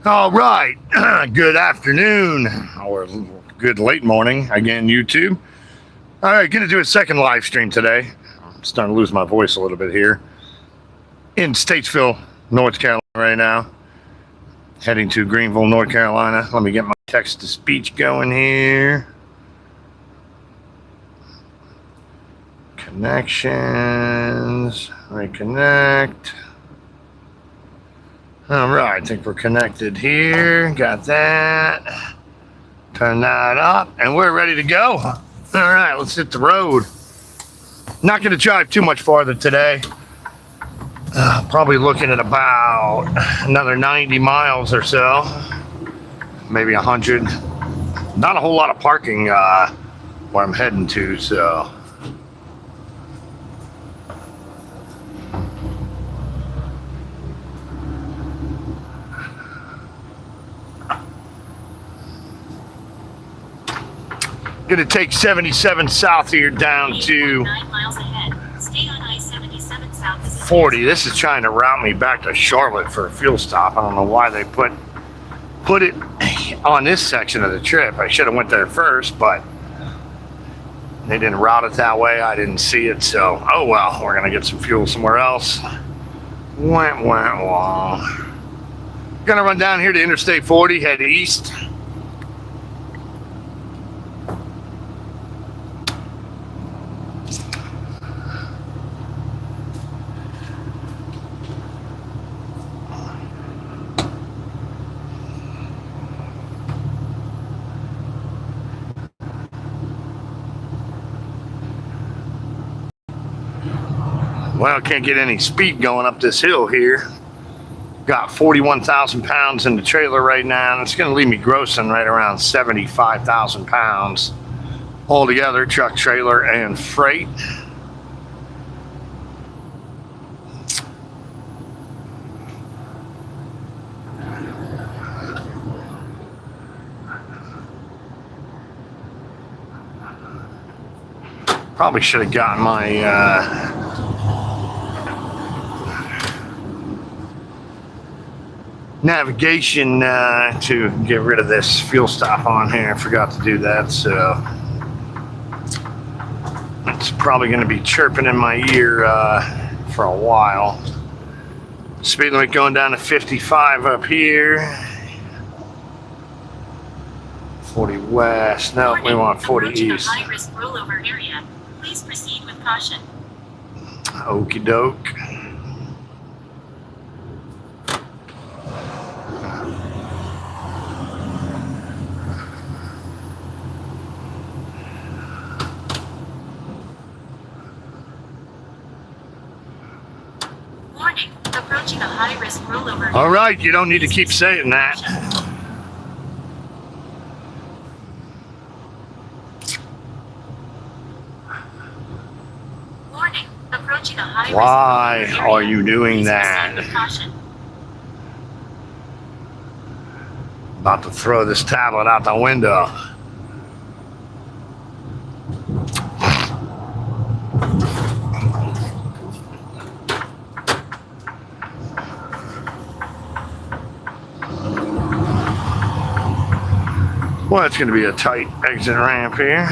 All right. Good afternoon or good late morning again, YouTube. All right, going to do a second live stream today. I'm starting to lose my voice a little bit here. In Statesville, North Carolina right now. Heading to Greenville, North Carolina. Let me get my text to speech going here. Connections. Reconnect. All right, I think we're connected here. Got that. Turn that up, and we're ready to go. All right, let's hit the road. Not going to drive too much farther today. Probably looking at about another 90 miles or so, maybe 100. Not a whole lot of parking where I'm heading to, so. Gonna take 77 south here down to 9 miles ahead. Stay on I-77 south. 40. This is trying to route me back to Charlotte for a fuel stop. I don't know why they put it on this section of the trip. I should have went there first, but they didn't route it that way. I didn't see it, so oh well. We're gonna get some fuel somewhere else. Gonna run down here to Interstate 40, head east. Well, can't get any speed going up this hill here. Got 41,000 pounds in the trailer right now, and it's going to leave me grossing right around 75,000 pounds altogether, truck, trailer, and freight. Probably should have gotten my navigation to get rid of this fuel stop on here. I forgot to do that, so it's probably going to be chirping in my ear for a while. Speed limit going down to 55 up here. 40 west. No, we want 40 east. High-risk rollover area. Please proceed with caution. Okie doke. Warning, approaching a high-risk rollover. All right, you don't need to keep saying that. Warning, approaching a high-risk Why rollover are area. you doing Please that? proceed with caution. About to throw this tablet out the window. Well, it's going to be a tight exit ramp here.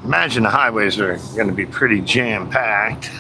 Imagine the highways are going to be pretty jam-packed.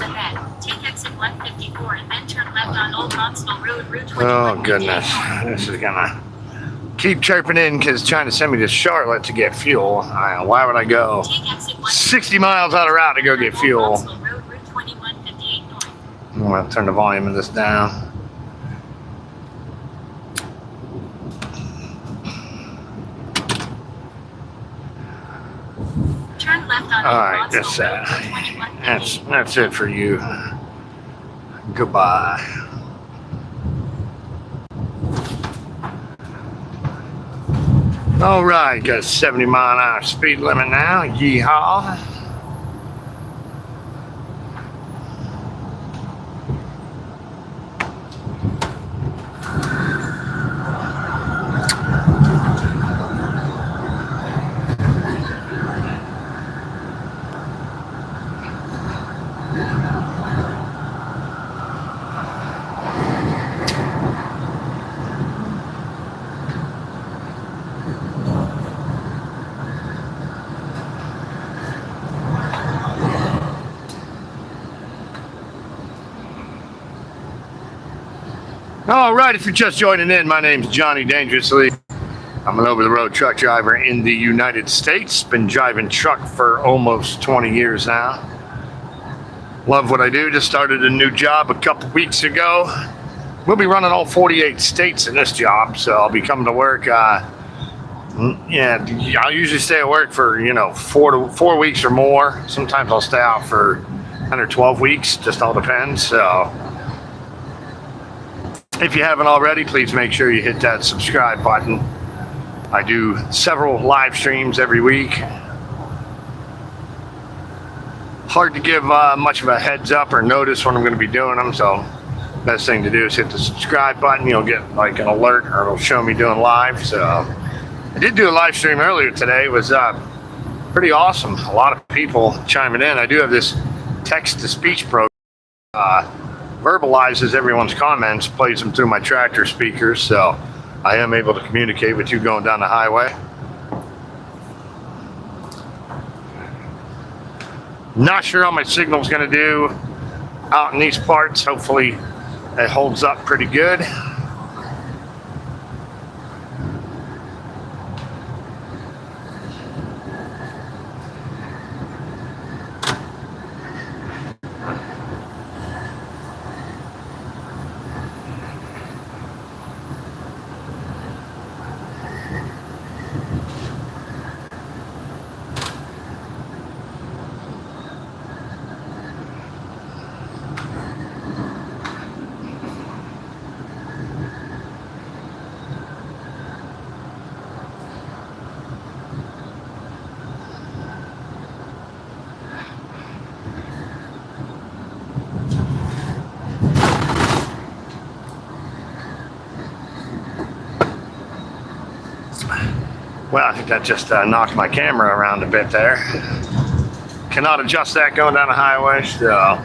ahead. Take exit 154 and then turn left on Old Bronxville Road, Route 21. Oh, goodness. This is going to keep chirping in because it's trying to send me to Charlotte to get fuel. Why would I go 60 miles out of route to go get fuel? I'm going to turn the volume of this down. Turn left on all right, that's it for you. Goodbye. All right, got a 70-mile-an-hour speed limit now. Yeehaw. All right, if you're just joining in, my name's Johnny Dangerously. I'm an over-the-road truck driver in the United States. Been driving truck for almost 20 years now. Love what I do. Just started a new job a couple weeks ago. We'll be running all 48 states in this job, so I'll be coming to work. Yeah, I'll usually stay at work for 4 weeks or more. Sometimes I'll stay out for 10 or 12 weeks. Just all depends. So if you haven't already, please make sure you hit that subscribe button. I do several live streams every week. Hard to give much of a heads up or notice when I'm going to be doing them, so best thing to do is hit the subscribe button. You'll get like an alert, or it'll show me doing live. So I did do a live stream earlier today. It was pretty awesome. A lot of people chiming in. I do have this text-to-speech program. Verbalizes everyone's comments, plays them through my tractor speakers, so I am able to communicate with you going down the highway. Not sure how my signal's going to do out in these parts. Hopefully it holds up pretty good. Well, I think that just knocked my camera around a bit there. Cannot adjust that going down the highway, so.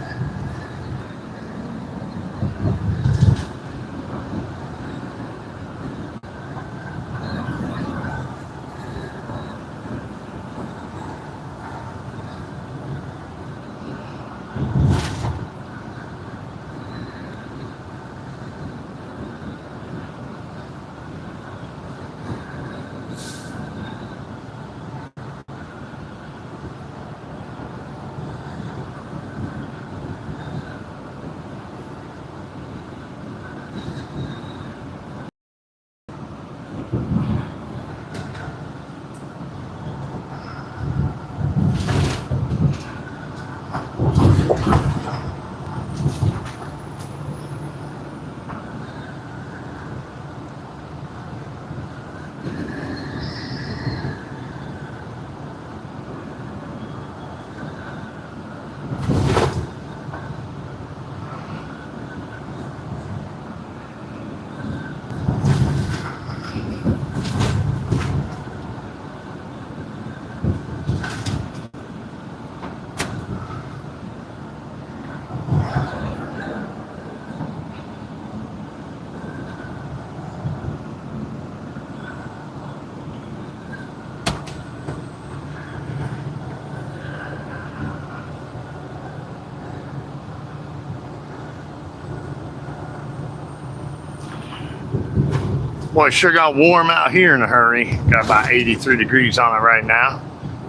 Boy, it sure got warm out here in a hurry. Got about 83 degrees on it right now.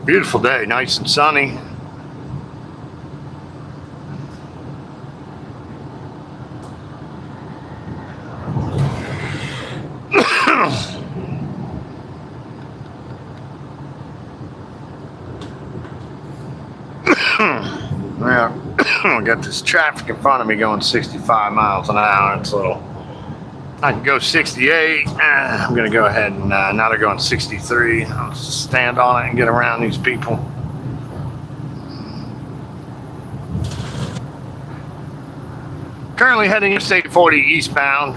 Beautiful day, nice and sunny. Well, I got this traffic in front of me going 65 miles an hour. It's a little. I can go 68. I'm going to go ahead and now they're going 63. I'll stand on it and get around these people. Currently heading Interstate 40 eastbound,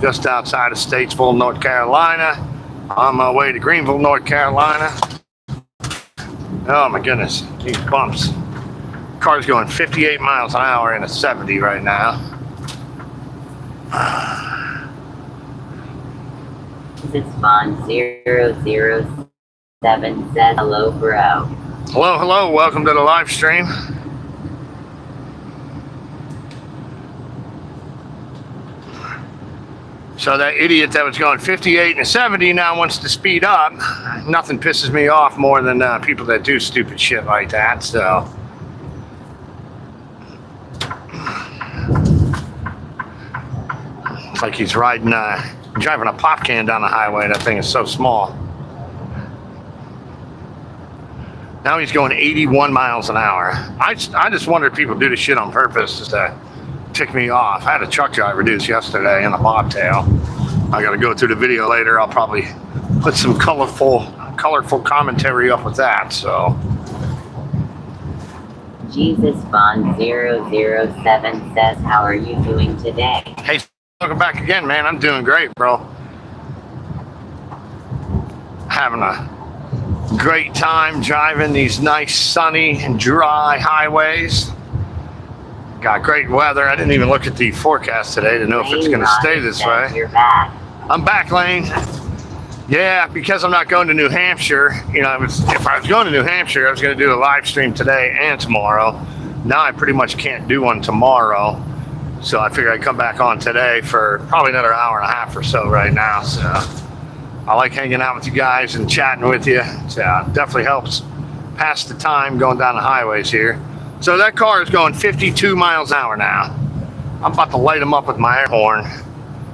just outside of Statesville, North Carolina. On my way to Greenville, North Carolina. Oh my goodness, these bumps. Car's going 58 miles an hour in a 70 right now. This is Bond 007 says hello, bro. Hello, hello, welcome to the live stream. So that idiot that was going 58 and a 70 now wants to speed up. Nothing pisses me off more than people that do stupid shit like that, so. It's like he's riding, driving a pop can down the highway. That thing is so small. Now he's going 81 miles an hour. I just wonder if people do this shit on purpose just to tick me off. I had a truck driver do this yesterday in a bobtail. I got to go through the video later. I'll probably put some colorful commentary up with that. So. Jesus Bond 007 says, how are you doing today? Hey, welcome back again, man. I'm doing great, bro. Having a great time driving these nice, sunny, and dry highways. Got great weather. I didn't even look at the forecast today to know if it's going to stay this way. You're back. I'm back, Lane. Yeah, because I'm not going to New Hampshire. You know, if I was going to New Hampshire, I was going to do a live stream today and tomorrow. Now I pretty much can't do one tomorrow. So I figured I'd come back on today for probably another hour and a half or so right now. So I like hanging out with you guys and chatting with you. So it definitely helps pass the time going down the highways here. So that car is going 52 miles an hour now. I'm about to light him up with my air horn.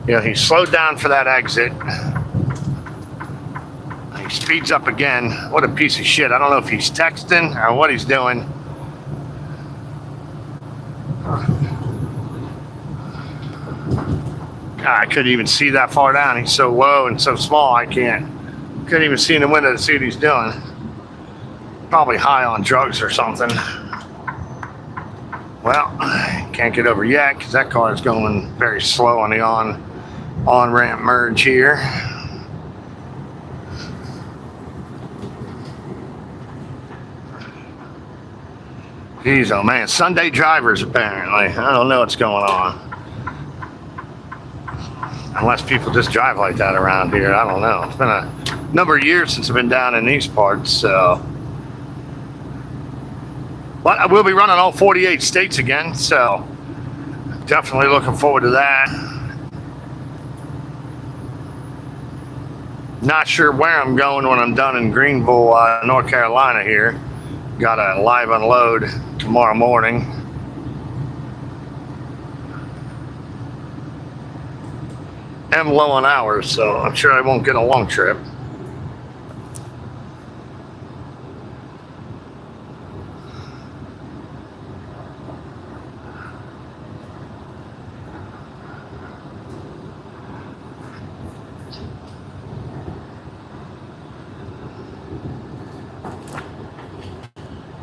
You know, he slowed down for that exit. He speeds up again. What a piece of shit. I don't know if he's texting or what he's doing. God, I couldn't even see that far down. He's so low and so small, couldn't even see in the window to see what he's doing. Probably high on drugs or something. Well, can't get over yet because that car is going very slow on the on-ramp merge here. Jeez, oh man, Sunday drivers apparently. I don't know what's going on. Unless people just drive like that around here, I don't know. It's been a number of years since I've been down in these parts, so. But I will be running all 48 states again, so definitely looking forward to that. Not sure where I'm going when I'm done in Greenville, North Carolina here. Got a live unload tomorrow morning. I'm low on hours, so I'm sure I won't get a long trip.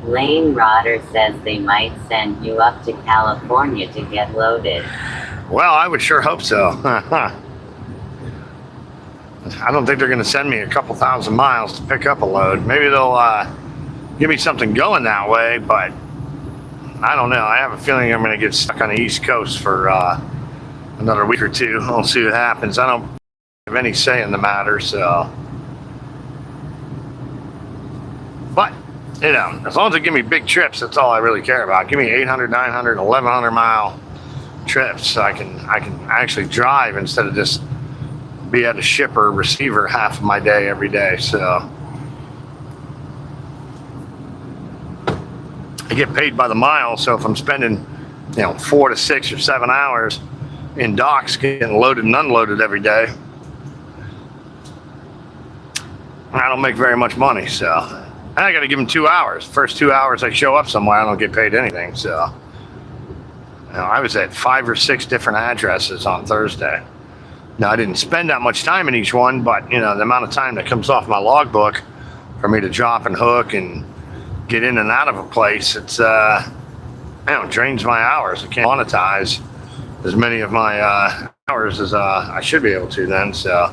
Lane Rodder says they might send you up to California to get loaded. Well, I would sure hope so. I don't think they're going to send me a couple thousand miles to pick up a load. Maybe they'll give me something going that way, but I don't know. I have a feeling I'm going to get stuck on the East Coast for another week or two. We'll see what happens. I don't have any say in the matter, so. But, you know, as long as they give me big trips, that's all I really care about. Give me 800, 900, 1,100 mile trips so I can actually drive instead of just be at a shipper receiver half of my day every day. So I get paid by the mile. So if I'm spending, 4 to 6 or 7 hours in docks getting loaded and unloaded every day, I don't make very much money. So I got to give them 2 hours. First 2 hours I show up somewhere, I don't get paid anything. So I was at 5 or 6 different addresses on Thursday. Now, I didn't spend that much time in each one, but, the amount of time that comes off my logbook for me to drop and hook and get in and out of a place, it's, drains my hours. I can't monetize as many of my hours as I should be able to then. So,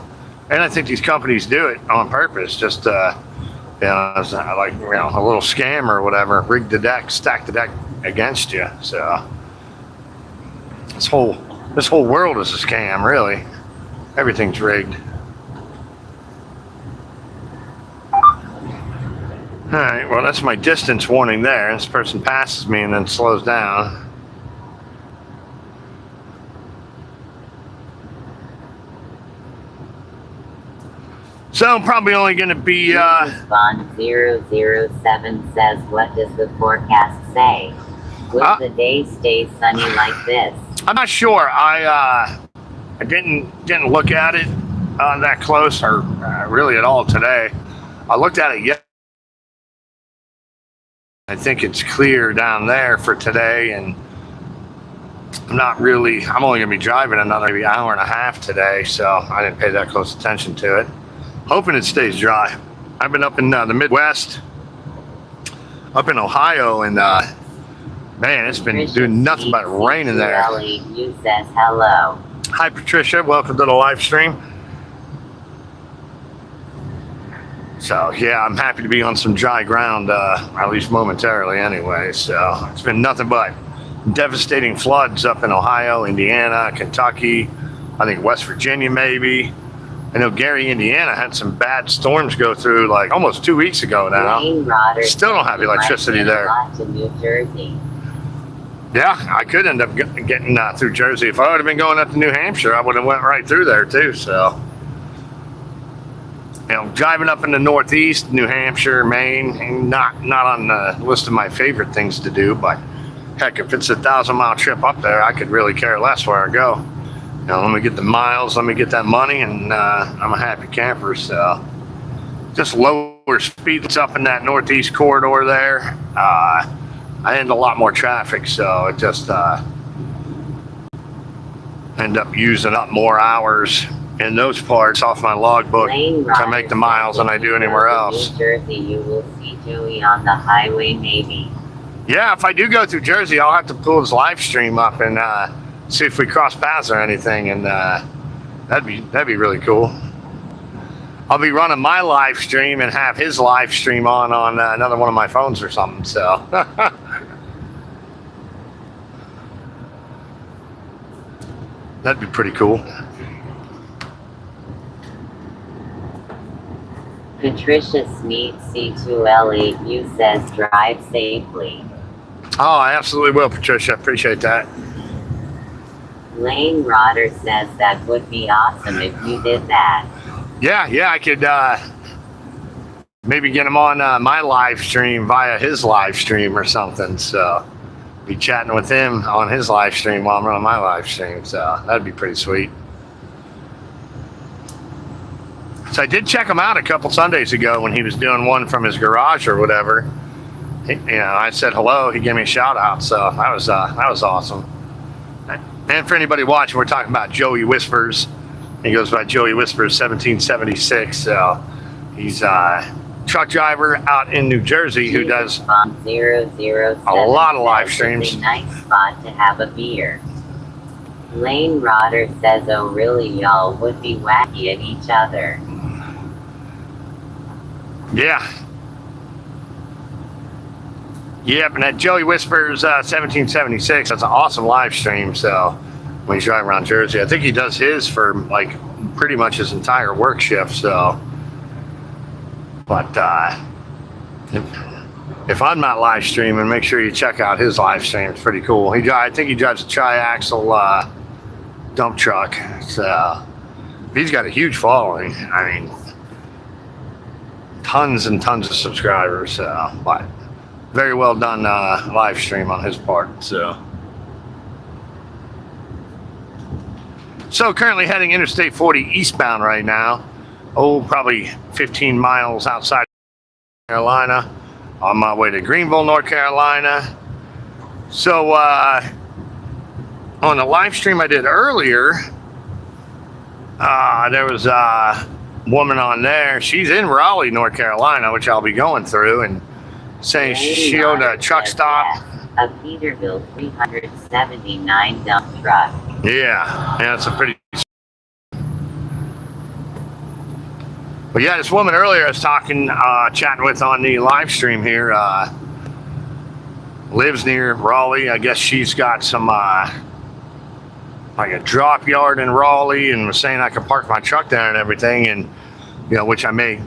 and I think these companies do it on purpose, just, it's like, a little scam or whatever, rig the deck, stack the deck against you. So this whole world is a scam, really. Everything's rigged. All right, well, that's my distance warning there. This person passes me and then slows down. So I'm probably only going to be... Bond 007 says, what does the forecast say? Will the day stay sunny like this? I'm not sure. I didn't look at it that close or really at all today. I looked at it yesterday. I think it's clear down there for today, and I'm only gonna be driving another maybe hour and a half today, so I didn't pay that close attention to it. Hoping it stays dry. I've been up in the Midwest, up in Ohio, and man, it's been doing nothing but raining there. You says hello. Hi, Patricia. Welcome to the live stream. So, yeah, I'm happy to be on some dry ground, at least momentarily anyway. So, it's been nothing but devastating floods up in Ohio, Indiana, Kentucky, I think West Virginia maybe. I know Gary, Indiana had some bad storms go through like almost 2 weeks ago now. Still don't have electricity there. To New Jersey. Yeah, I could end up getting through Jersey. If I would have been going up to New Hampshire, I would have went right through there too. So, driving up in the Northeast, New Hampshire, Maine, not on the list of my favorite things to do. But heck, if it's a 1,000-mile trip up there, I could really care less where I go. Let me get the miles, let me get that money, and I'm a happy camper. So, just lower speeds up in that Northeast corridor there. I end a lot more traffic, so it just end up using up more hours in those parts off my logbook to make the miles than I do anywhere else. New Jersey, you will see Joey on the highway, maybe. Yeah, if I do go through Jersey, I'll have to pull his live stream up and see if we cross paths or anything, and that'd be really cool. I'll be running my live stream and have his live stream on another one of my phones or something. So. That'd be pretty cool. Patricia Sneed C2L8U says drive safely. Oh, I absolutely will, Patricia. Appreciate that. Lane Rodder says that would be awesome if you did that. Yeah, I could maybe get him on my live stream via his live stream or something. So be chatting with him on his live stream while I'm running my live stream. So that'd be pretty sweet. So I did check him out a couple Sundays ago when he was doing one from his garage or whatever. I said hello. He gave me a shout out. So that was awesome. And for anybody watching, we're talking about Joey Whispers. He goes by Joey Whispers 1776. So he's a truck driver out in New Jersey who does a lot of live streams. It's a nice spot to have a beer. Lane Rodder says, oh really, y'all would be wacky at each other. Yeah. Yep, and that Joey Whispers 1776, that's an awesome live stream. So when he's driving around Jersey, I think he does his for like pretty much his entire work shift. So, but if I'm not live streaming, make sure you check out his live stream. It's pretty cool. I think he drives a tri-axle dump truck. So He's got a huge following. I mean, tons and tons of subscribers. But very well done live stream on his part. So currently heading Interstate 40 eastbound right now. Oh, probably 15 miles outside North Carolina, on my way to Greenville, North Carolina. So on the live stream I did earlier, there was a woman on there. She's in Raleigh, North Carolina, which I'll be going through, and saying she owned a truck stop. A Peterbilt 379 dump truck. Yeah, it's a pretty. But yeah, this woman earlier I was chatting with on the live stream here, lives near Raleigh. I guess she's got some, like a drop yard in Raleigh, and was saying I could park my truck there and everything, and, which I may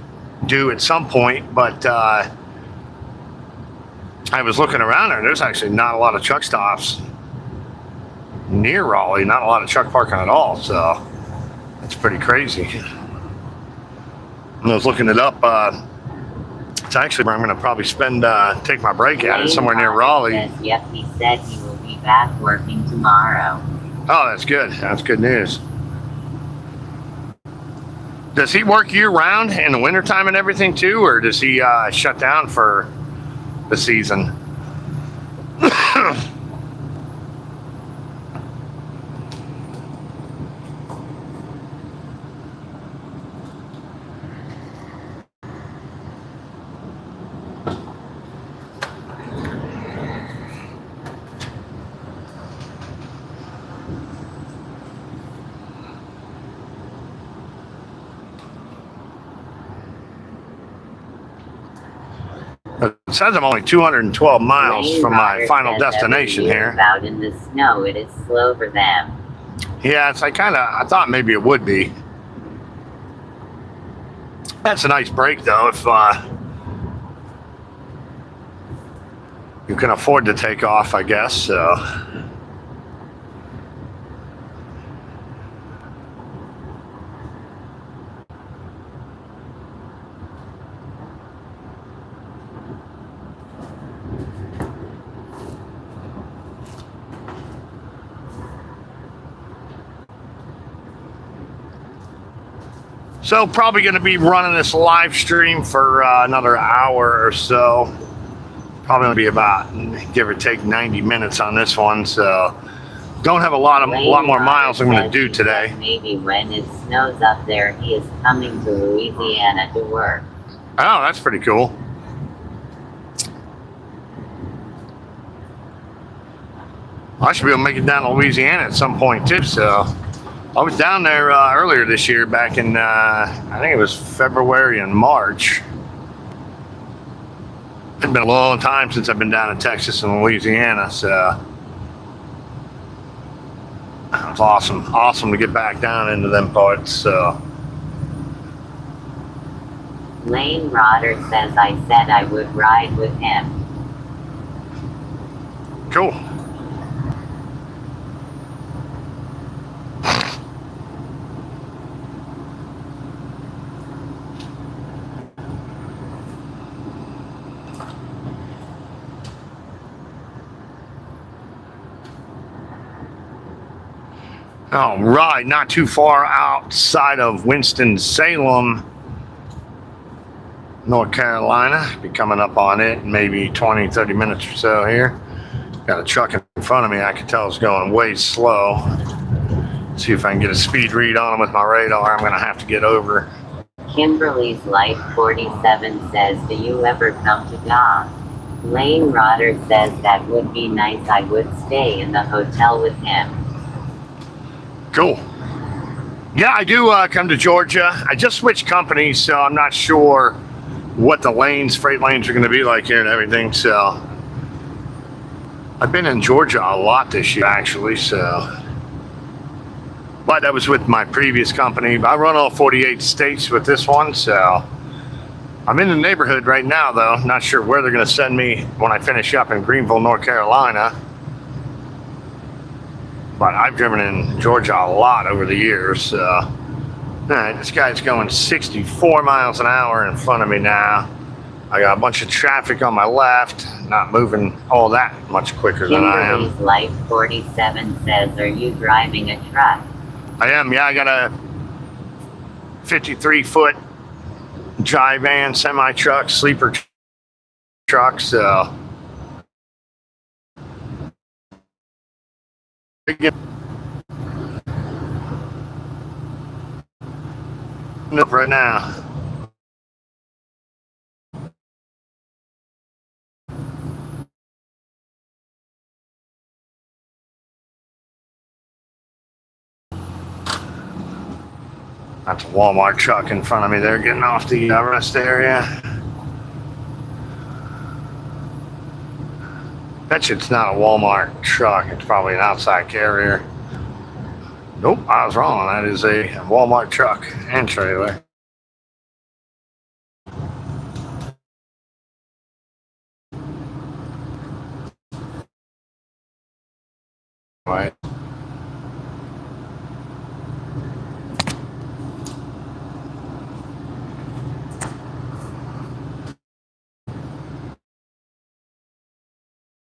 do at some point. But I was looking around there, and there's actually not a lot of truck stops near Raleigh, not a lot of truck parking at all. So that's pretty crazy. I was looking it up. It's actually where I'm going to probably take my break at it, somewhere near Raleigh. Yep, he said he will be back working tomorrow. Oh, that's good. That's good news. Does he work year round in the wintertime and everything too, or does he shut down for the season? It says I'm only 212 miles from my final destination here. Out in the snow, it is slow for them. Yeah, it's like I thought maybe it would be. That's a nice break though, if you can afford to take off, I guess. So. So probably going to be running this live stream for another hour or so. Probably going to be about, give or take, 90 minutes on this one. So don't have a lot more miles I'm going to do today. Maybe when it snows up there, he is coming to Louisiana to work. Oh, that's pretty cool. I should be able to make it down to Louisiana at some point too. So I was down there earlier this year, back in, I think it was February and March. It's been a long time since I've been down in Texas and Louisiana, so it's awesome to get back down into them parts. So Lane Rodder says I said I would ride with him. Cool. All right, not too far outside of Winston-Salem, North Carolina. Be coming up on it in maybe 20, 30 minutes or so here. Got a truck in front of me I can tell is going way slow. See if I can get a speed read on him with my radar. I'm going to have to get over. Kimberly's Life 47 says, do you ever come to Goth? Lane Rodder says that would be nice. I would stay in the hotel with him. Cool. Yeah, I do come to Georgia. I just switched companies, so I'm not sure what the freight lanes are going to be like here and everything. So I've been in Georgia a lot this year, actually. So, but that was with my previous company. I run all 48 states with this one, so I'm in the neighborhood right now, though. Not sure where they're going to send me when I finish up in Greenville, North Carolina. But I've driven in Georgia a lot over the years. Alright, this guy's going 64 miles an hour in front of me now. I got a bunch of traffic on my left, not moving all that much quicker than I am. Kimberly's Life 47 says, are you driving a truck? I am, yeah, I got a 53-foot dry van, semi-truck, sleeper truck, so. Right now. That's a Walmart truck in front of me. They're getting off the rest area. Bet you it's not a Walmart truck. It's probably an outside carrier. Nope, I was wrong. That is a Walmart truck and trailer. Right.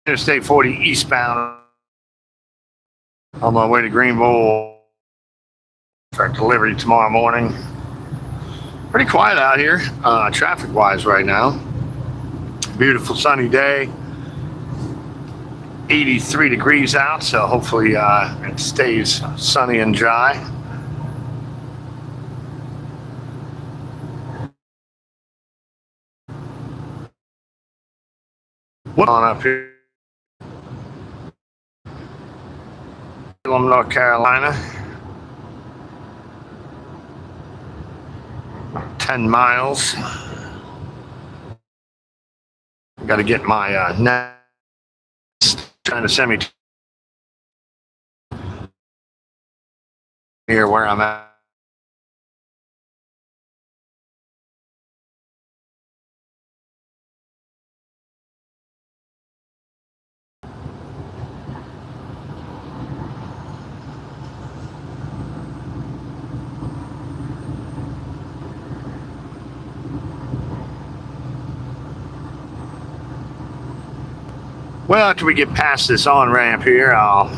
Interstate 40 eastbound on my way to Greenville for delivery tomorrow morning. Pretty quiet out here, traffic wise right now. Beautiful sunny day. 83 degrees out, so hopefully it stays sunny and dry. What on up here? North Carolina. 10 miles. Got to get my next trying to send me here where I'm at. Well, after we get past this on-ramp here, I'll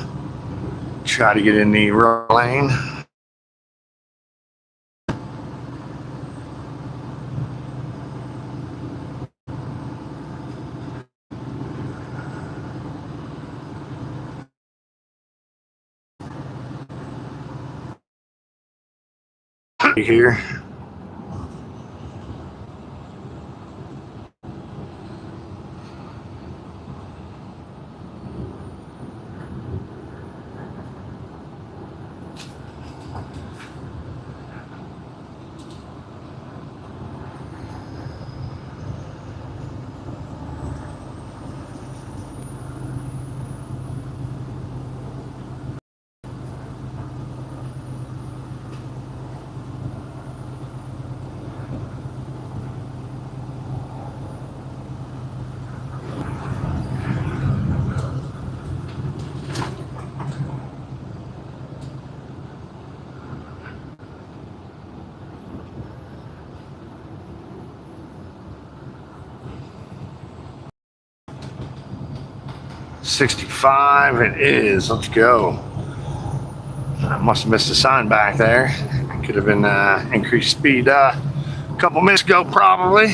try to get in the road lane. Here. .65 it is. Let's go. I must have missed a sign back there. Could have been increased speed a couple minutes ago probably.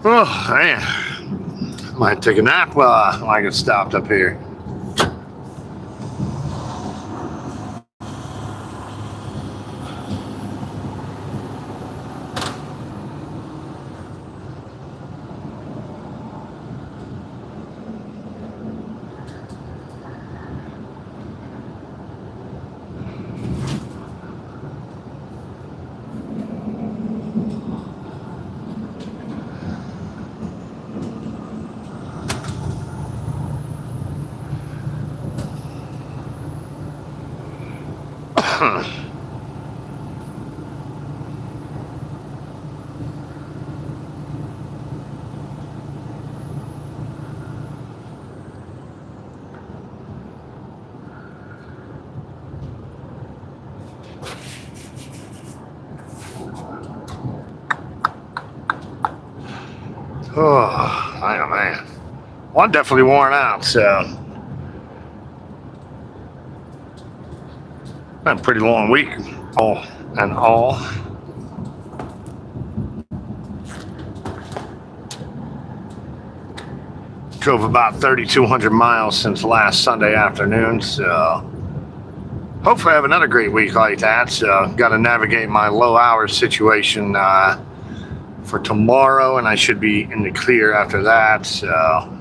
Oh man, Might take a nap while I get stopped up here. Oh, man. Well, I'm definitely worn out, so. Been a pretty long week, all in all. Drove about 3,200 miles since last Sunday afternoon, so hopefully I have another great week like that. So got to navigate my low hours situation for tomorrow, and I should be in the clear after that. So.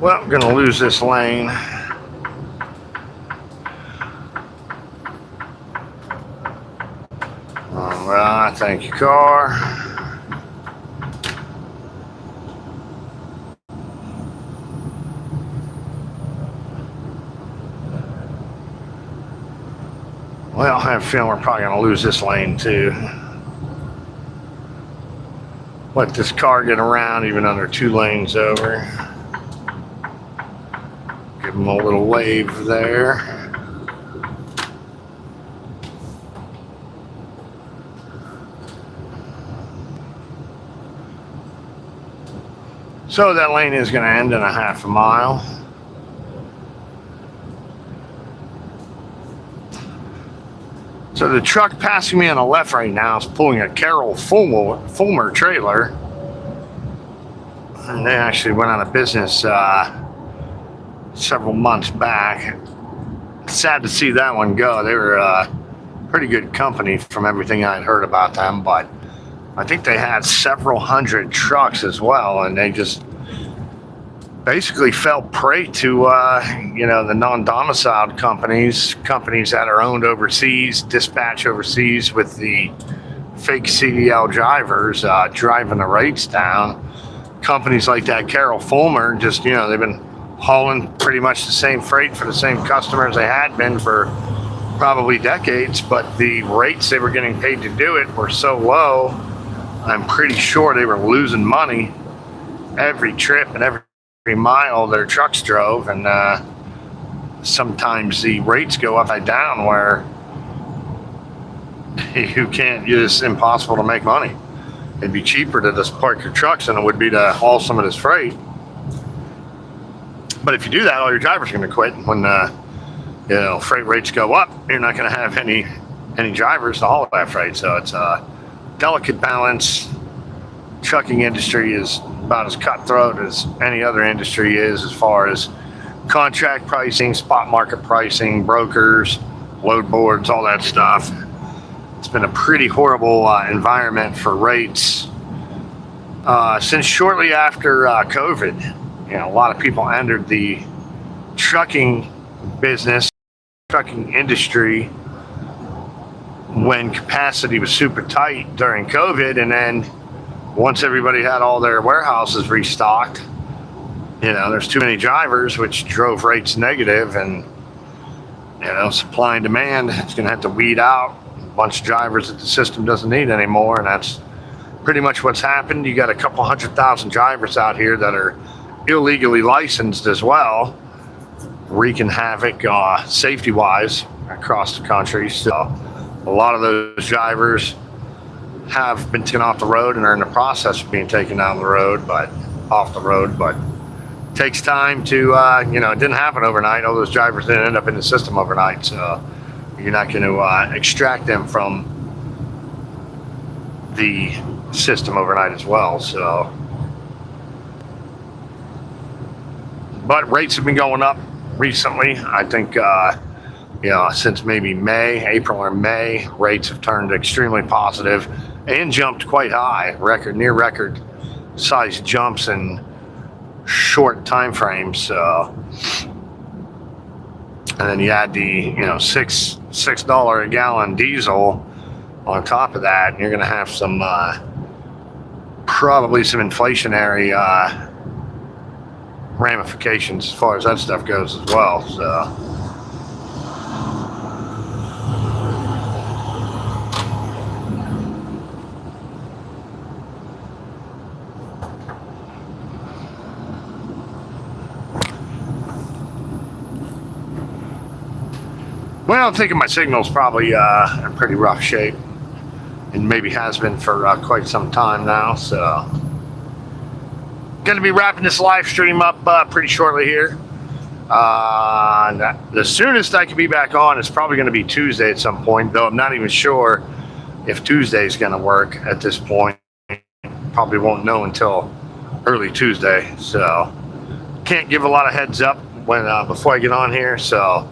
Well, I'm gonna lose this lane. All right, thank you, car. Well, I have a feeling we're probably gonna lose this lane too. Let this car get around even under 2 lanes over. Give them a little wave there. So that lane is going to end in a half a mile. So the truck passing me on the left right now is pulling a Carol Fulmer trailer. And they actually went out of business several months back. Sad to see that one go. They were a pretty good company from everything I'd heard about them, but I think they had several hundred trucks as well, and they just basically fell prey to the non-domiciled companies that are owned overseas, dispatch overseas with the fake CDL drivers driving the rates down. Companies like that, Carol Fulmer, just they've been hauling pretty much the same freight for the same customers they had been for probably decades, but the rates they were getting paid to do it were so low, I'm pretty sure they were losing money every trip and every mile their trucks drove, and sometimes the rates go upside down where it's impossible to make money. It'd be cheaper to just park your trucks than it would be to haul some of this freight. But if you do that, all your drivers are going to quit. When freight rates go up, you're not going to have any drivers to haul that freight. So it's a delicate balance. Trucking industry is about as cutthroat as any other industry is, as far as contract pricing, spot market pricing, brokers, load boards, all that stuff. It's been a pretty horrible environment for rates since shortly after COVID. A lot of people entered the trucking business, trucking industry, when capacity was super tight during COVID, and then once everybody had all their warehouses restocked, there's too many drivers, which drove rates negative, and supply and demand, it's going to have to weed out a bunch of drivers that the system doesn't need anymore, and that's pretty much what's happened. You got a couple 100,000 drivers out here that are illegally licensed as well, wreaking havoc safety-wise across the country. So a lot of those drivers have been taken off the road and are in the process of being taken off the road, but it takes time to, it didn't happen overnight. All those drivers didn't end up in the system overnight, so you're not going to extract them from the system overnight as well. So, but rates have been going up recently. I think, since maybe April or May, rates have turned extremely positive and jumped quite high, near record size jumps in short time frames. So, and then you add the $6 a gallon diesel on top of that, and you're going to have some probably some inflationary ramifications as far as that stuff goes as well. So. Well, I'm thinking my signal's probably in pretty rough shape, and maybe has been for quite some time now. So, going to be wrapping this live stream up pretty shortly here. The soonest I can be back on is probably going to be Tuesday at some point, though I'm not even sure if Tuesday is going to work at this point. Probably won't know until early Tuesday, so can't give a lot of heads up when before I get on here. So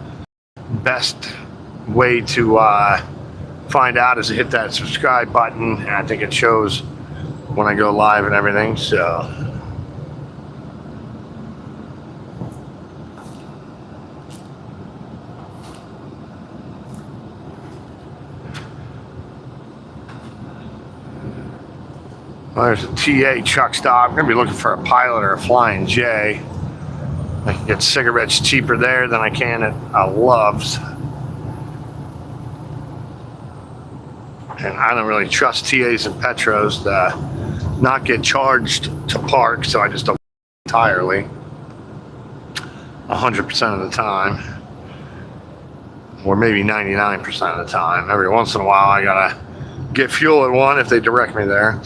best way to find out is to hit that subscribe button, and I think it shows when I go live and everything. So there's a TA truck stop. I'm gonna be looking for a Pilot or a Flying J. I can get cigarettes cheaper there than I can at Love's. And I don't really trust TAs and Petros to not get charged to park, so I just don't entirely 100% of the time, or maybe 99% of the time. Every once in a while I gotta get fuel at one if they direct me there.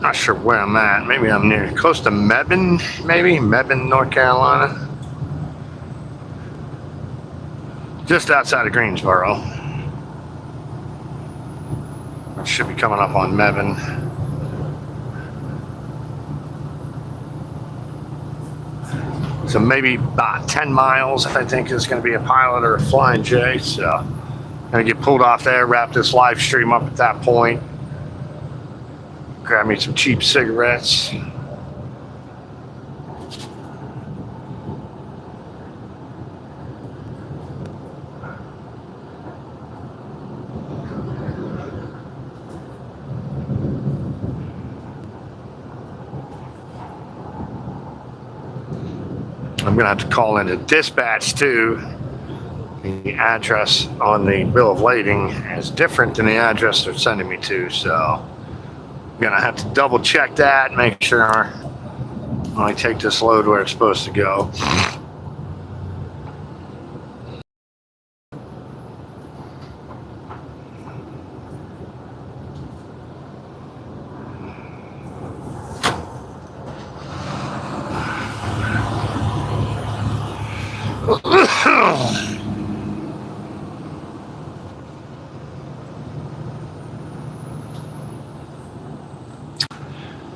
Not sure where I'm at. Maybe I'm near, close to Mebane, North Carolina. Just outside of Greensboro. I should be coming up on Mebane. So maybe about 10 miles, I think, is going to be a Pilot or a Flying J. So I'm going to get pulled off there, wrap this live stream up at that point. Grab me some cheap cigarettes. I'm gonna have to call into dispatch too. The address on the bill of lading is different than the address they're sending me to, so I'm gonna have to double check that, make sure I take this load where it's supposed to go.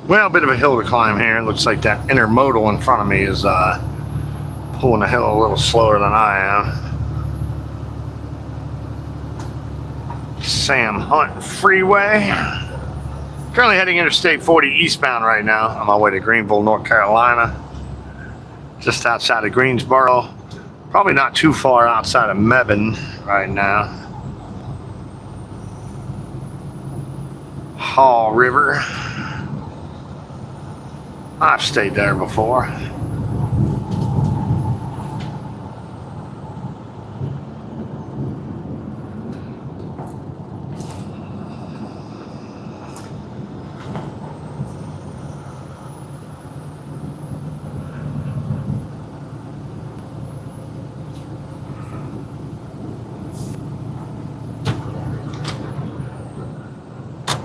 Well, a bit of a hill to climb here. It looks like that intermodal in front of me is pulling the hill a little slower than I am. Sam Hunt Freeway. Currently heading Interstate 40 eastbound right now on my way to Greenville, North Carolina. Just outside of Greensboro. Probably not too far outside of Mebane right now. Haw River. I've stayed there before.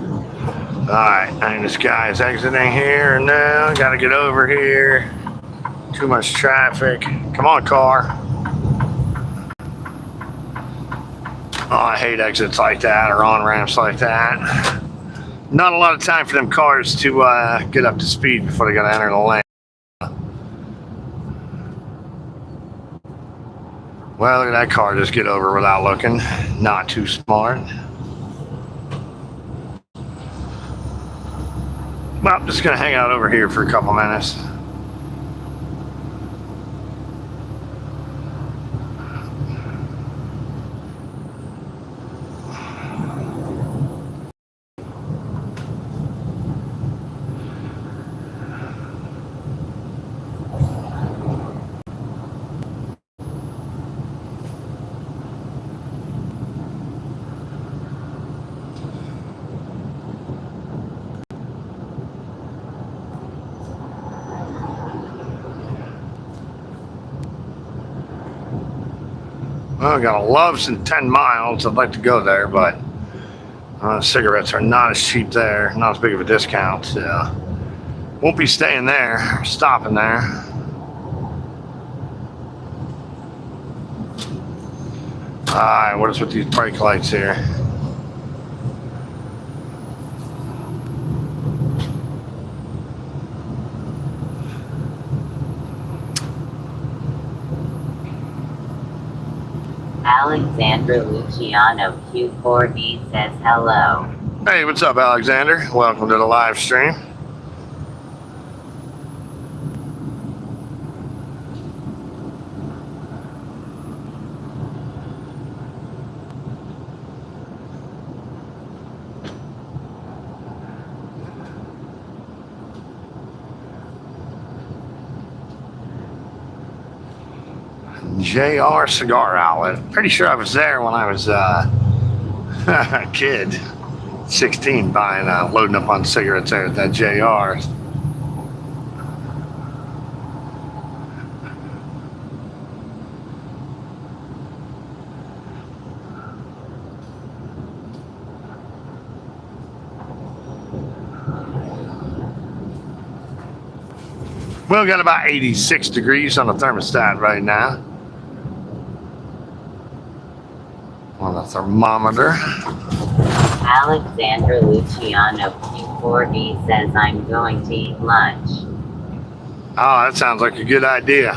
Alright, and this guy is exiting here now. Gotta get over here. Too much traffic. Come on, car. Oh, I hate exits like that or on-ramps like that. Not a lot of time for them cars to get up to speed before they gotta enter the lane. Well, look at that car just get over without looking. Not too smart. Well, I'm just gonna hang out over here for a couple minutes. Well, I got a Love's in 10 miles. I'd like to go there, but cigarettes are not as cheap there, not as big of a discount. So won't be staying there, stopping there. Alright, what is with these brake lights here? Alexandra Luciano Q4D says hello. Hey, what's up, Alexander? Welcome to the live stream. JR Cigar Outlet. Pretty sure I was there when I was a kid, 16, buying, loading up on cigarettes there at that JR. Well, got about 86 degrees on the thermostat right now. On the thermometer. Alexandra Luciano Q4D says I'm going to eat lunch. Oh, that sounds like a good idea.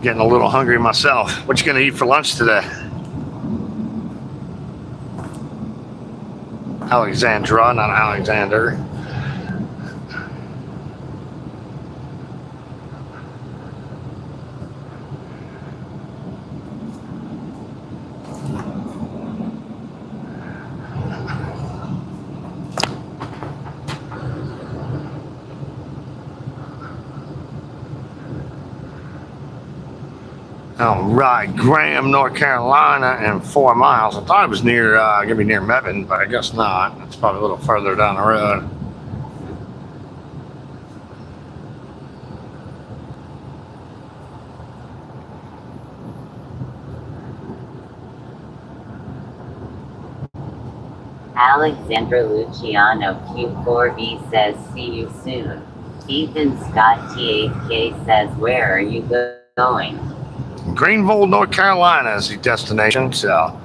Getting a little hungry myself. What you gonna eat for lunch today? Alexandra, not Alexander. All right, Graham, North Carolina, and 4 miles. I thought it was near, gonna be near Mebane, but I guess not. It's probably a little further down the road. Alexandra Luciano Q4D says see you soon. Ethan Scott T8K says where are you going? Greenville, North Carolina is the destination, so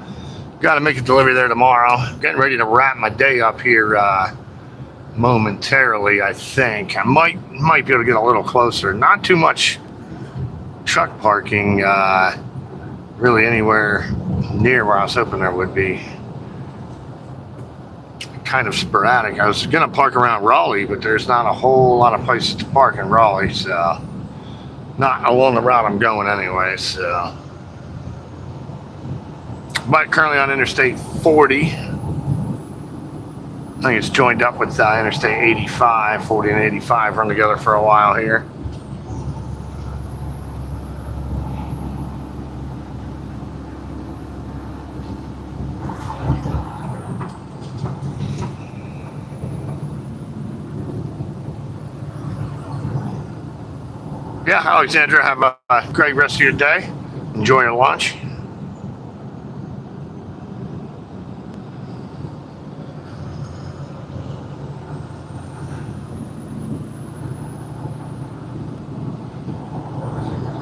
got to make a delivery there tomorrow. Getting ready to wrap my day up here momentarily, I think. I might be able to get a little closer. Not too much truck parking really anywhere near where I was hoping there would be. Kind of sporadic. I was going to park around Raleigh, but there's not a whole lot of places to park in Raleigh, so not along the route I'm going anyway, so. But currently on Interstate 40. I think it's joined up with Interstate 85. 40 and 85 run together for a while here. Yeah, Alexandra, have a great rest of your day. Enjoy your lunch.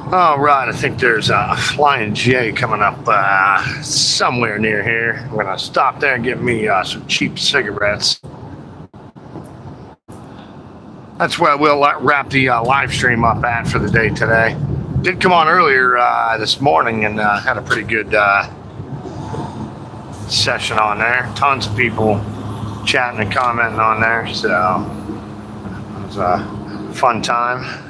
All right, I think there's a Flying J coming up somewhere near here. I'm gonna stop there and get me some cheap cigarettes. That's where we'll wrap the live stream up at for the day today. Did come on earlier this morning and had a pretty good session on there. Tons of people chatting and commenting on there, so it was a fun time.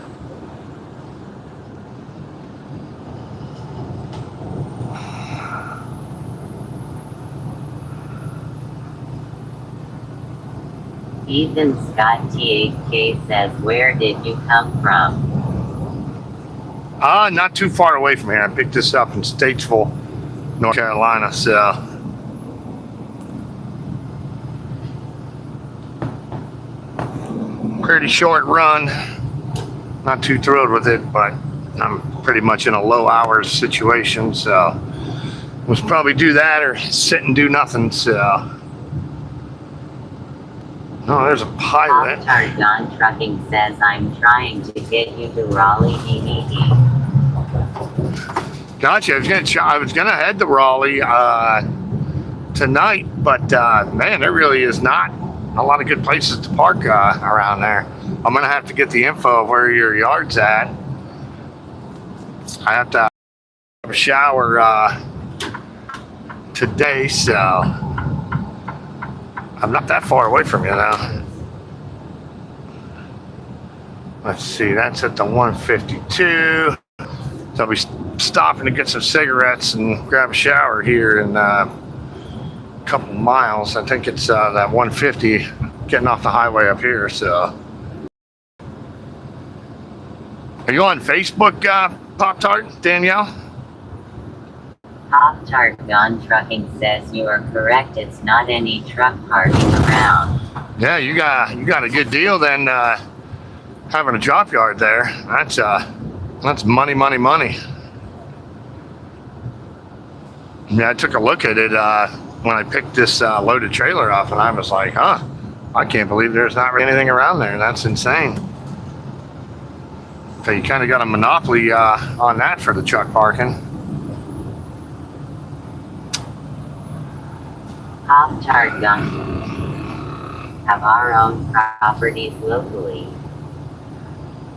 Ethan Scott THK says, where did you come from? Not too far away from here. I picked this up in Statesville, North Carolina, so pretty short run. Not too thrilled with it, but I'm pretty much in a low hours situation, so we'll probably do that or sit and do nothing, so. Oh, there's a pilot. Targon Trucking says, I'm trying to get you to Raleigh, DDD. Gotcha. I was gonna head to Raleigh tonight, but man, there really is not a lot of good places to park around there. I'm gonna have to get the info of where your yard's at. I have to have a shower today, so I'm not that far away from you now. Let's see, that's at the 152. So I'll be stopping to get some cigarettes and grab a shower here in a couple miles. I think it's that 150 getting off the highway up here, so. Are you on Facebook, Pop-Tart, Danielle? Targon Trucking says you are correct. It's not any truck parking around. Yeah, you got a good deal then. Having a drop yard there. That's money, money, money. Yeah, I took a look at it when I picked this loaded trailer up, and I was like, huh, I can't believe there's not really anything around there. That's insane. So you kind of got a monopoly on that for the truck parking. Targon have our own properties locally.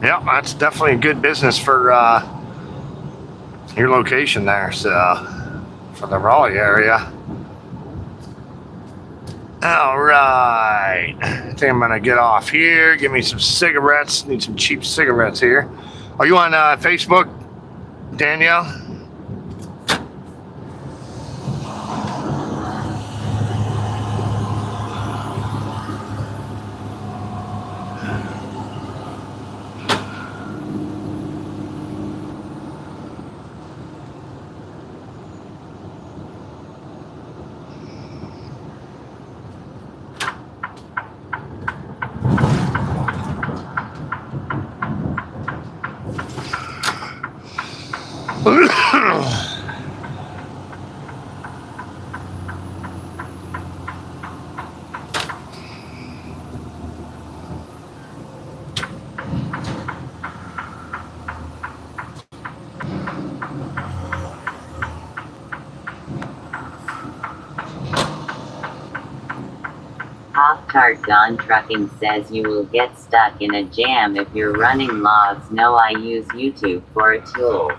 Yeah, that's definitely a good business for your location there, so for the Raleigh area. All right, I think I'm gonna get off here, give me some cigarettes. Need some cheap cigarettes here. Are you on Facebook, Danielle? Targon Trucking says you will get stuck in a jam if you're running logs. No, I use YouTube for a tool.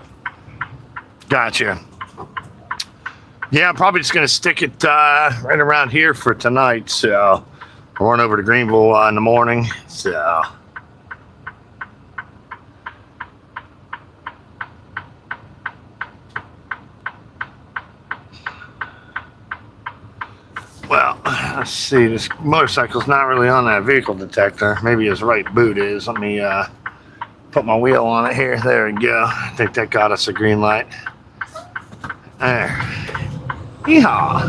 Gotcha. Yeah, I'm probably just going to stick it right around here for tonight. So I run over to Greenville in the morning. So. Well, let's see. This motorcycle's not really on that vehicle detector. Maybe his right boot is. Let me put my wheel on it here. There we go. I think that got us a green light. There. Yeehaw.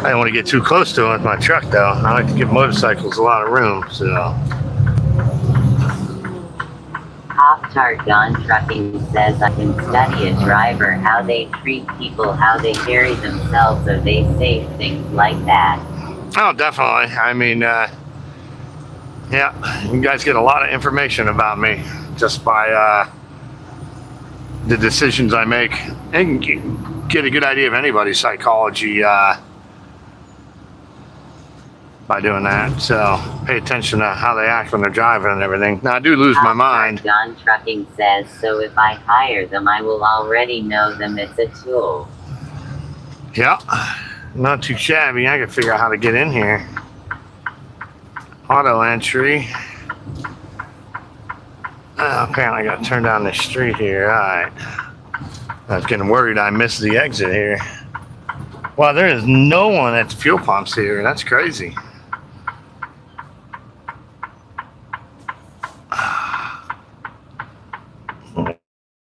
I don't want to get too close to it with my truck, though. I like to give motorcycles a lot of room, so. Targon Trucking says I can study a driver, how they treat people, how they carry themselves, are they safe, things like that. Oh, definitely. I mean, yeah, you guys get a lot of information about me just by the decisions I make and get a good idea of anybody's psychology by doing that. So pay attention to how they act when they're driving and everything. Now I do lose my mind. John Trucking says, so if I hire them, I will already know them. It's a tool. Yeah, not too shabby. I can figure out how to get in here. Auto entry. Apparently I got to turn down this street here. All right. I was getting worried I missed the exit here. Wow, there is no one at the fuel pumps here. That's crazy.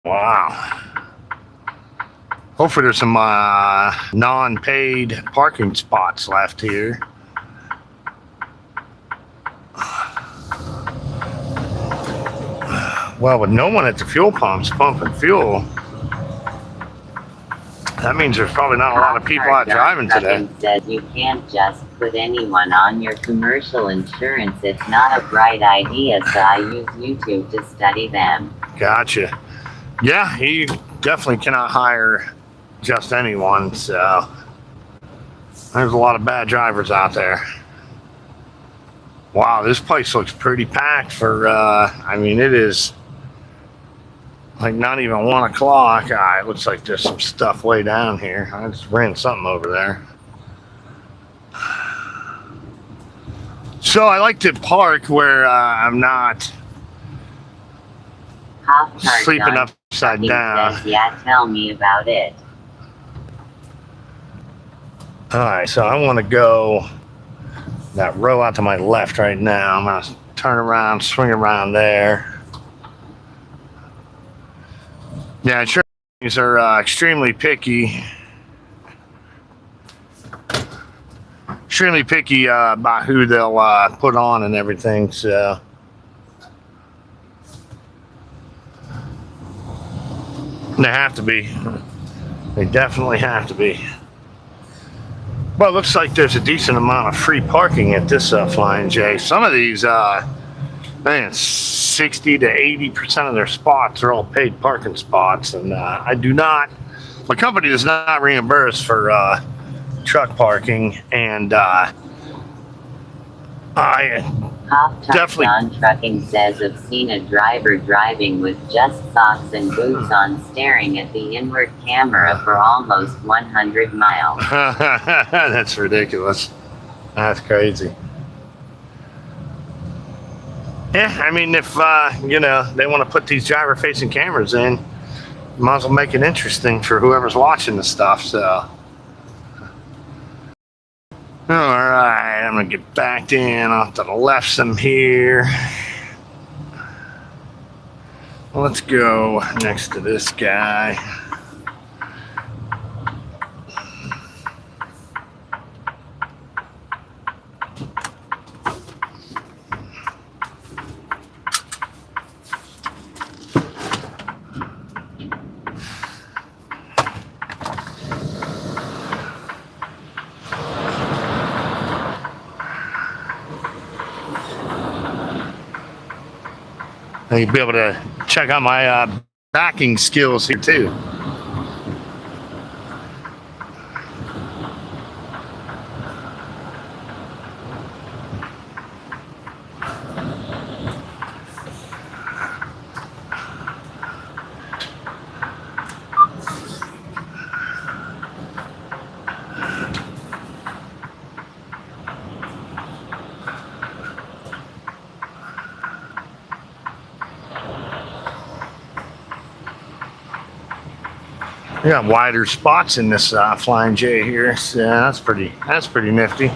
Wow. Hopefully there's some non-paid parking spots left here. Well, with no one at the fuel pumps pumping fuel, that means there's probably not a lot of people out driving today. Says you can't just put anyone on your commercial insurance. It's not a bright idea, so I use YouTube to study them. Gotcha. Yeah, you definitely cannot hire just anyone, so there's a lot of bad drivers out there. Wow, this place looks pretty packed for, I mean, it is like not even 1 o'clock. It looks like there's some stuff way down here. I just ran something over there. So I like to park where I'm not sleeping upside down. Says, yeah, tell me about it. All right, so I want to go that row out to my left right now. I'm going to turn around, swing around there. Yeah, sure. These are extremely picky. Extremely picky about who they'll put on and everything. So, they have to be. They definitely have to be. Well, it looks like there's a decent amount of free parking at this Flying J. Some of these, man, 60 to 80% of their spots are all paid parking spots, and I do not. My company does not reimburse for truck parking, and I definitely. John Trucking says, I've seen a driver driving with just socks and boots on, staring at the inward camera for almost 100 miles. That's ridiculous. That's crazy. Yeah, I mean, if you know, they want to put these driver-facing cameras in, might as well make it interesting for whoever's watching the stuff. So. All right, I'm gonna get backed in off to the left some here. Let's go next to this guy. You'll be able to check out my backing skills here too. We got wider spots in this Flying J here, so that's pretty nifty.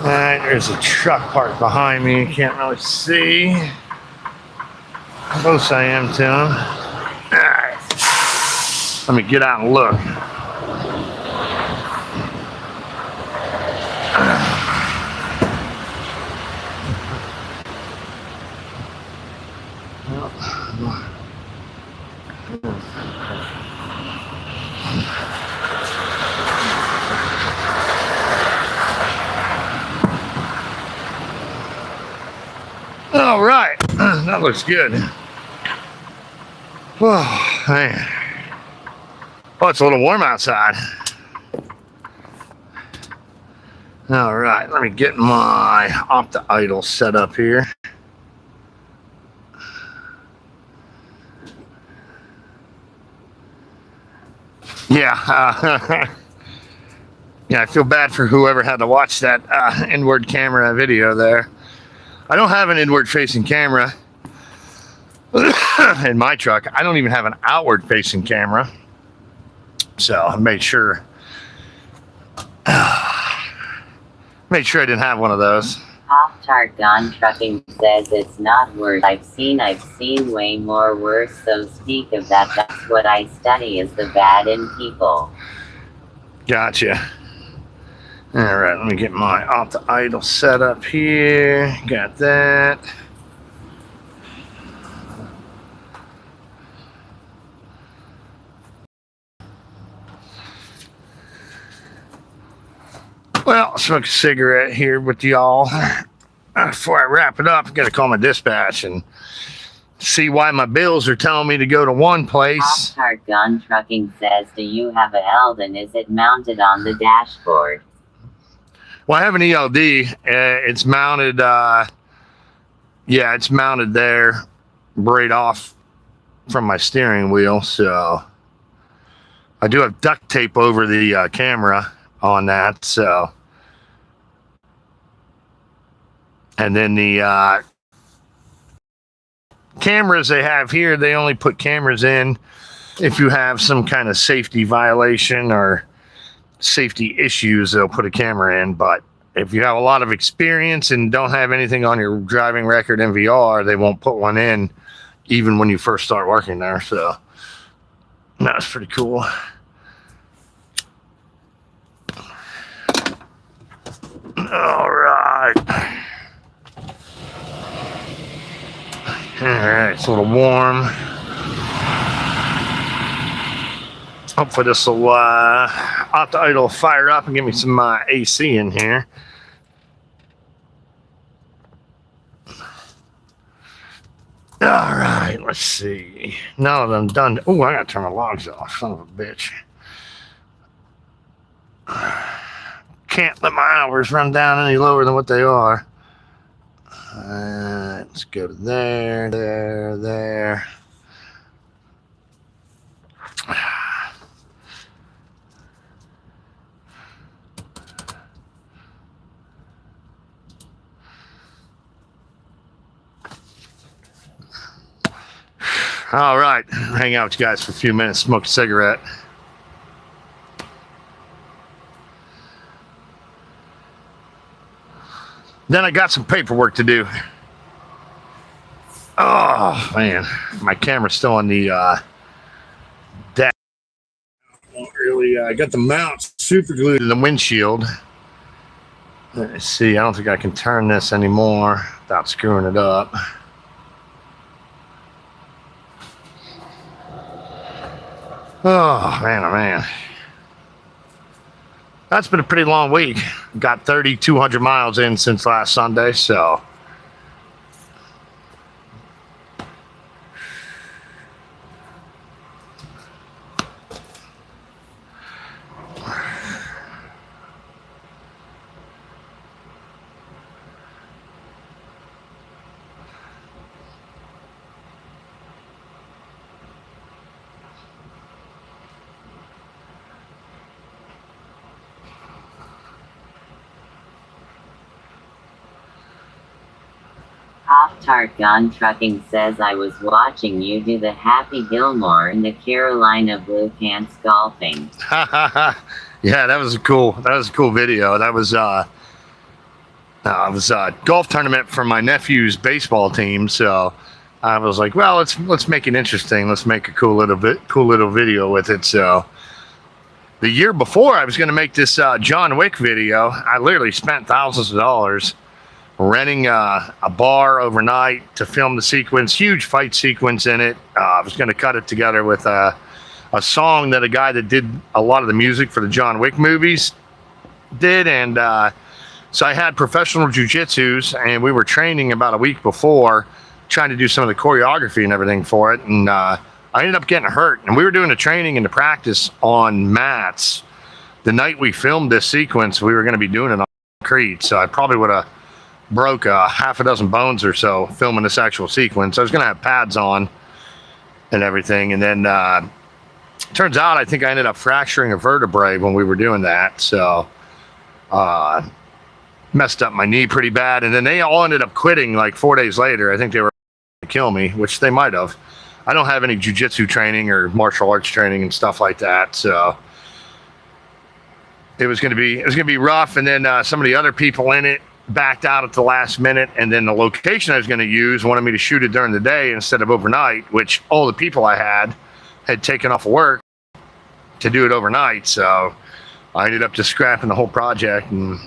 Alright, there's a truck parked behind me. You can't really see. How close I am to him. Alright. Let me get out and look. All right. That looks good. Oh, man. Oh, it's a little warm outside. All right, let me get my Opti-Idle set up here. Yeah, yeah, I feel bad for whoever had to watch that inward camera video there. I don't have an inward-facing camera in my truck. I don't even have an outward-facing camera. So I made sure I didn't have one of those. Pop-Tart Gone Trucking says it's not worse. I've seen way more worse, so speak of that. That's what I study, is the bad in people. Gotcha. All right, let me get my Opti-Idle set up here. Got that. Well, I'll smoke a cigarette here with y'all. Before I wrap it up, I gotta call my dispatch and see why my bills are telling me to go to one place. Pop-Tart Gun Trucking says, do you have a Eldon? Is it mounted on the dashboard? Well, I have an ELD. It's mounted, yeah, it's mounted there, right off from my steering wheel. So I do have duct tape over the camera on that. So, and then the cameras they have here, they only put cameras in if you have some kind of safety violation or safety issues, they'll put a camera in. But if you have a lot of experience and don't have anything on your driving record NVR, they won't put one in even when you first start working there. So that's pretty cool. All right. All right, it's a little warm. Hopefully this will Opti-Idle fire up and give me some AC in here. All right, let's see. Now that I'm done. Oh, I gotta turn the logs off. Son of a bitch. Can't let my hours run down any lower than what they are. Let's go to there, there. All right, hang out with you guys for a few minutes, smoke a cigarette. Then I got some paperwork to do. Oh, man. My camera's still on the dash. I got the mount super glued to the windshield. Let's see. I don't think I can turn this anymore without screwing it up. Oh, man. That's been a pretty long week. Got 3,200 miles in since last Sunday, so. Pop-Tart Gun Trucking says, I was watching you do the Happy Gilmore in the Carolina Blue Pants golfing. Yeah, that was a cool video. That was a golf tournament for my nephew's baseball team. So I was like, well, let's make it interesting. Let's make a cool little video with it. So the year before I was going to make this John Wick video, I literally spent thousands of dollars renting a bar overnight to film the sequence, huge fight sequence in it. I was going to cut it together with a song that a guy that did a lot of the music for the John Wick movies did. And so I had professional jujitsus, and we were training about a week before trying to do some of the choreography and everything for it, and I ended up getting hurt. And we were doing the training and the practice on mats. The night we filmed this sequence, we were going to be doing it on concrete, so I probably would have broke half a dozen bones or so filming this actual sequence. I was going to have pads on and everything, and then turns out I think I ended up fracturing a vertebrae when we were doing that, so messed up my knee pretty bad. And then they all ended up quitting like 4 days later. I think they were going to kill me, which they might have. I don't have any jiu-jitsu training or martial arts training and stuff like that, so it was going to be rough. And then some of the other people in it backed out at the last minute, and then the location I was going to use wanted me to shoot it during the day instead of overnight, which all the people I had taken off of work to do it overnight, so I ended up just scrapping the whole project. And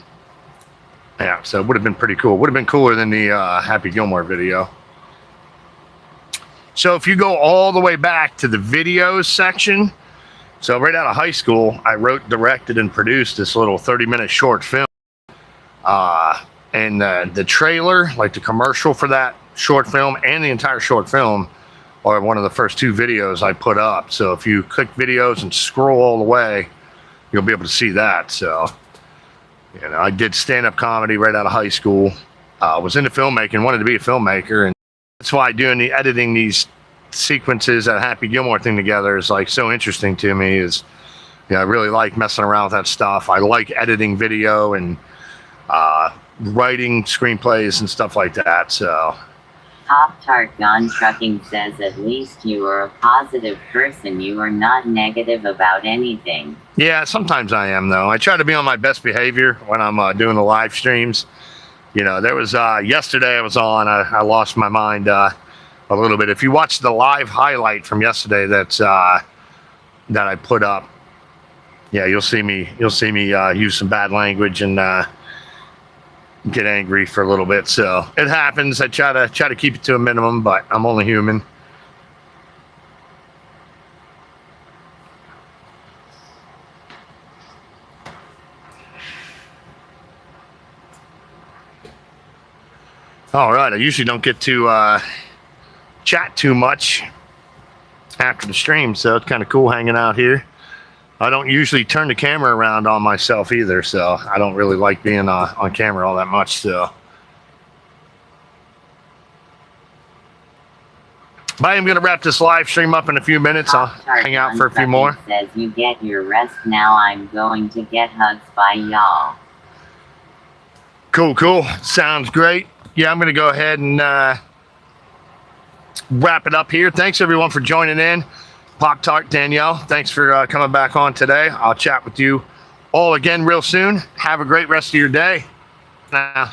yeah, so it would have been pretty cool. Would have been cooler than the Happy Gilmore video. So if you go all the way back to the videos section, so right out of high school, I wrote, directed, and produced this little 30-minute short film. And the trailer, like the commercial for that short film and the entire short film, are one of the first 2 videos I put up. So if you click videos and scroll all the way, you'll be able to see that. So, you know, I did stand-up comedy right out of high school. Was into filmmaking, wanted to be a filmmaker, and that's why editing these sequences, that Happy Gilmore thing together is like so interesting to me. Is, you know, I really like messing around with that stuff. I like editing video and writing screenplays and stuff like that. So Pop-Tart Gone Trucking says, at least you are a positive person. You are not negative about anything. yeah, sometimes I am, though. I try to be on my best behavior when I'm doing the live streams. You know, there was yesterday I was on, I lost my mind a little bit. If you watch the live highlight from yesterday that I put up, yeah, you'll see me use some bad language and get angry for a little bit. So it happens. I try to keep it to a minimum, but I'm only human. All right, I usually don't get to chat too much after the stream, so it's kind of cool hanging out here. I don't usually turn the camera around on myself either, so I don't really like being on camera all that much. So, but I am going to wrap this live stream up in a few minutes. I'll hang out for a few more. Says, you get your rest now. I'm going to get hugs by y'all. Cool. Sounds great. Yeah, I'm going to go ahead and wrap it up here. Thanks, everyone, for joining in. Pop-Tart Danielle, thanks for coming back on today. I'll chat with you all again real soon. Have a great rest of your day. Now.